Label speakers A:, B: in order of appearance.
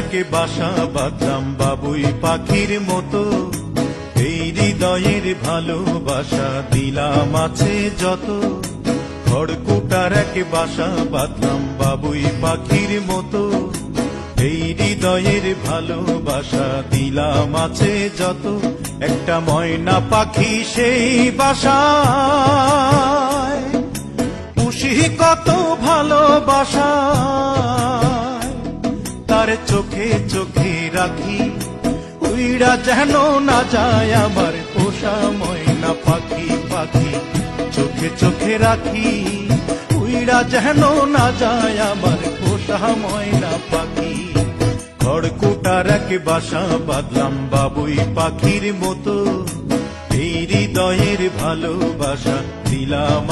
A: রেখে বাসা বাঁধলাম বাবুই পাখির মতো, এই হৃদয়ের ভালোবাসা দিলাম আছে যত। খড়কুটা রেখে বাসা বাঁধলাম বাবুই পাখির মতো, এই হৃদয়ের ভালোবাসা দিলাম আছে যত। একটা ময়না পাখি সেই বাসায়, খুশি কত ভালোবাসা, তার চোখে চোখে রাখি, উইড়া যেন না যায় আমার পোষা ময়না পাখি। পাখি চোখে চোখে রাখি, উইড়া যেন না যায় আমার পোষা ময়না পাখি। খড়কুটা রেখে বাসা বাঁধলাম বাবুই পাখির মতো, এই হৃদয়ের ভালোবাসা দিলাম